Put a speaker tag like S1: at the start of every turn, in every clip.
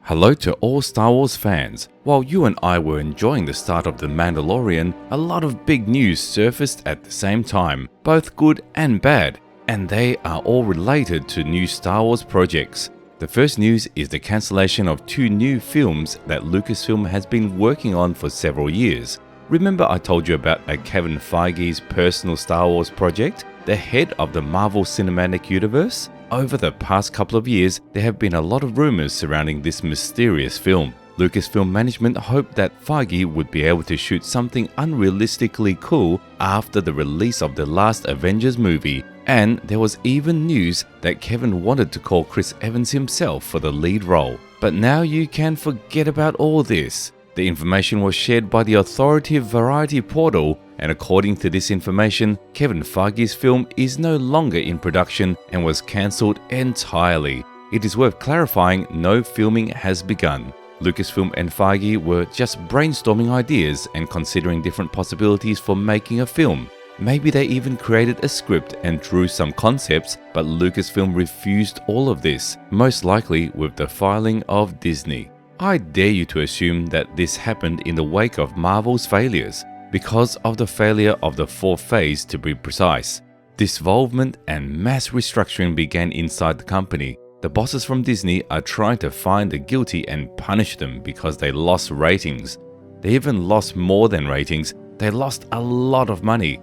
S1: Hello to all Star Wars fans. While you and I were enjoying the start of The Mandalorian, a lot of big news surfaced at the same time, both good and bad, and they are all related to new Star Wars projects. The first news is the cancellation of two new films that Lucasfilm has been working on for several years. Remember I told you about Kevin Feige's personal Star Wars project, the head of the Marvel Cinematic Universe? Over the past couple of years, there have been a lot of rumors surrounding this mysterious film. Lucasfilm management hoped that Feige would be able to shoot something unrealistically cool after the release of the last Avengers movie, and there was even news that Kevin wanted to call Chris Evans himself for the lead role. But now you can forget about all this. The information was shared by the authoritative Variety portal, and according to this information, Kevin Feige's film is no longer in production and was cancelled entirely. It is worth clarifying no filming has begun. Lucasfilm and Feige were just brainstorming ideas and considering different possibilities for making a film. Maybe they even created a script and drew some concepts, but Lucasfilm refused all of this, most likely with the filing of Disney. I dare you to assume that this happened in the wake of Marvel's failures, because of the failure of the fourth phase to be precise. Disvolvement and mass restructuring began inside the company. The bosses from Disney are trying to find the guilty and punish them because they lost ratings. They even lost more than ratings, they lost a lot of money.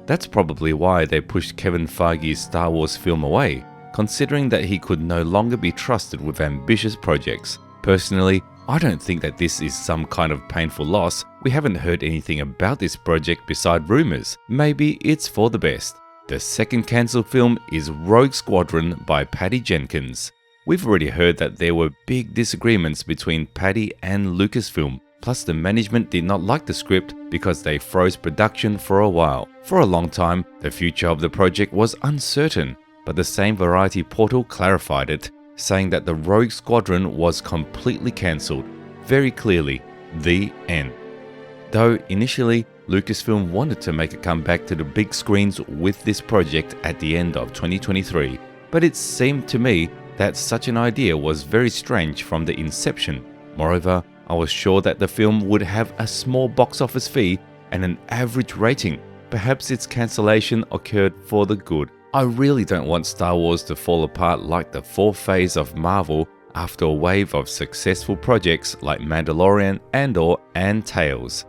S1: That's probably why they pushed Kevin Feige's Star Wars film away, considering that he could no longer be trusted with ambitious projects. Personally, I don't think that this is some kind of painful loss. We haven't heard anything about this project beside rumors. Maybe it's for the best. The second cancelled film is Rogue Squadron by Patty Jenkins. We've already heard that there were big disagreements between Patty and Lucasfilm, plus the management did not like the script because they froze production for a while. For a long time, the future of the project was uncertain, but the same Variety portal clarified it, saying that the Rogue Squadron was completely cancelled. Very clearly, the end. Though initially, Lucasfilm wanted to make a comeback to the big screens with this project at the end of 2023, but it seemed to me that such an idea was very strange from the inception. Moreover, I was sure that the film would have a small box office fee and an average rating. Perhaps its cancellation occurred for the good. I really don't want Star Wars to fall apart like the fourth phase of Marvel after a wave of successful projects like Mandalorian, Andor, and Tales.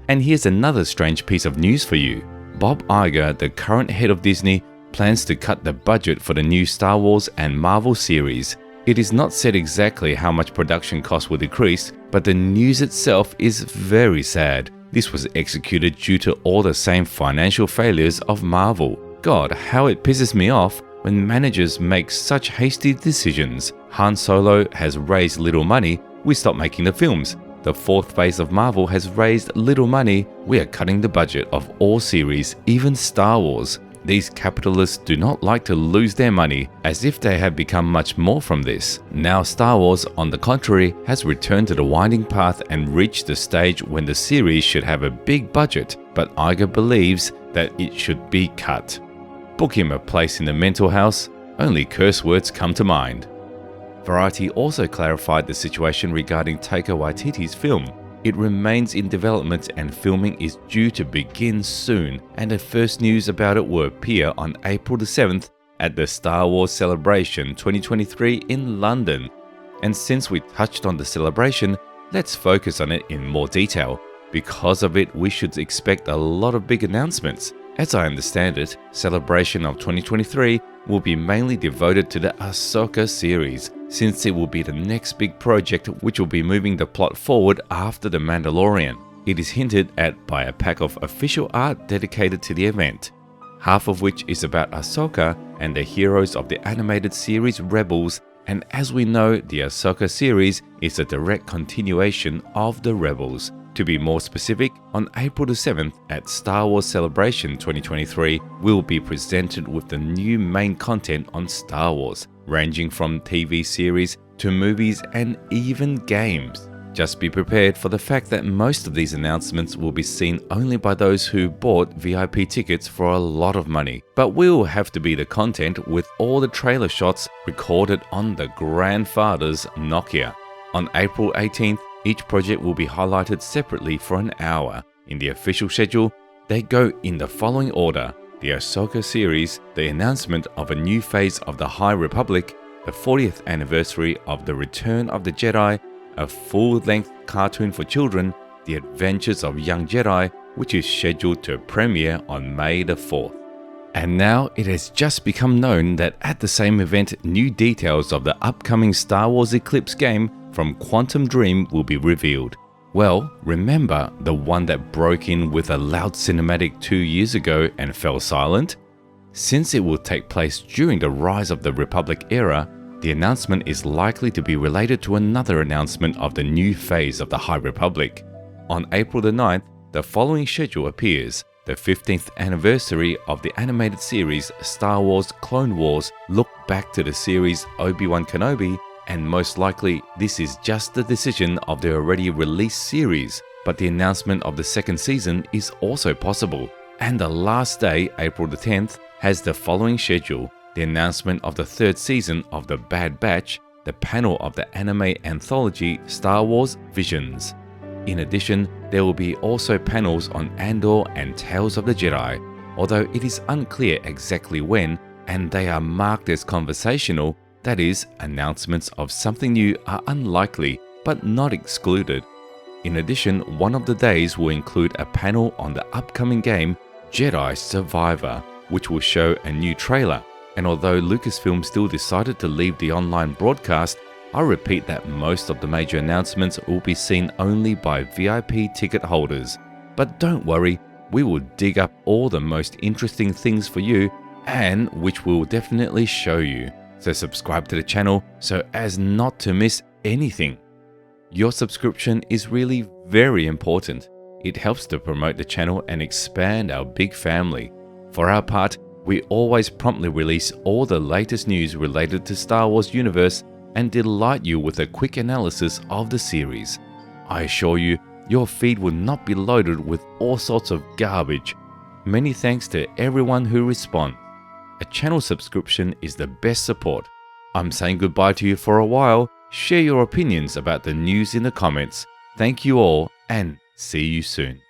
S1: And here's another strange piece of news for you. Bob Iger, the current head of Disney, plans to cut the budget for the new Star Wars and Marvel series. It is not said exactly how much production costs will decrease, but the news itself is very sad. This was executed due to all the same financial failures of Marvel. God, how it pisses me off when managers make such hasty decisions. Han Solo has raised little money, we stop making the films. The fourth phase of Marvel has raised little money, we are cutting the budget of all series, even Star Wars. These capitalists do not like to lose their money, as if they have become much more from this. Now Star Wars, on the contrary, has returned to the winding path and reached the stage when the series should have a big budget, but Iger believes that it should be cut. Book him a place in the mental house, only curse words come to mind. Variety also clarified the situation regarding Taika Waititi's film. It remains in development and filming is due to begin soon, and the first news about it will appear on April the 7th at the Star Wars Celebration 2023 in London. And since we touched on the celebration, let's focus on it in more detail. Because of it, we should expect a lot of big announcements. As I understand it, Celebration of 2023 will be mainly devoted to the Ahsoka series, since it will be the next big project which will be moving the plot forward after The Mandalorian. It is hinted at by a pack of official art dedicated to the event, half of which is about Ahsoka and the heroes of the animated series Rebels, and as we know, the Ahsoka series is a direct continuation of the Rebels. To be more specific, on April the 7th at Star Wars Celebration 2023, we'll be presented with the new main content on Star Wars, ranging from TV series to movies and even games. Just be prepared for the fact that most of these announcements will be seen only by those who bought VIP tickets for a lot of money. But we'll have to be the content with all the trailer shots recorded on the grandfather's Nokia. On April 18th, each project will be highlighted separately for an hour. In the official schedule, they go in the following order: the Ahsoka series, the announcement of a new phase of the High Republic, the 40th anniversary of the Return of the Jedi, a full-length cartoon for children, The Adventures of Young Jedi, which is scheduled to premiere on May the 4th. And now it has just become known that at the same event, new details of the upcoming Star Wars Eclipse game from Quantum Dream will be revealed. Well, remember the one that broke in with a loud cinematic 2 years ago and fell silent? Since it will take place during the rise of the Republic era, the announcement is likely to be related to another announcement of the new phase of the High Republic. On April the 9th, the following schedule appears: the 15th anniversary of the animated series Star Wars Clone Wars. Look back to the series Obi-Wan Kenobi, and most likely this is just the decision of the already released series, but the announcement of the second season is also possible. And the last day, April the 10th, has the following schedule: the announcement of the third season of The Bad Batch, the panel of the anime anthology Star Wars Visions. In addition, there will be also panels on Andor and Tales of the Jedi, although it is unclear exactly when, and they are marked as conversational. That is, announcements of something new are unlikely, but not excluded. In addition, one of the days will include a panel on the upcoming game Jedi Survivor, which will show a new trailer. And although Lucasfilm still decided to leave the online broadcast, I repeat that most of the major announcements will be seen only by VIP ticket holders. But don't worry, we will dig up all the most interesting things for you, and which we'll definitely show you. So subscribe to the channel so as not to miss anything. Your subscription is really very important. It helps to promote the channel and expand our big family. For our part, we always promptly release all the latest news related to Star Wars universe and delight you with a quick analysis of the series. I assure you, your feed will not be loaded with all sorts of garbage. Many thanks to everyone who responds. A channel subscription is the best support. I'm saying goodbye to you for a while. Share your opinions about the news in the comments. Thank you all and see you soon.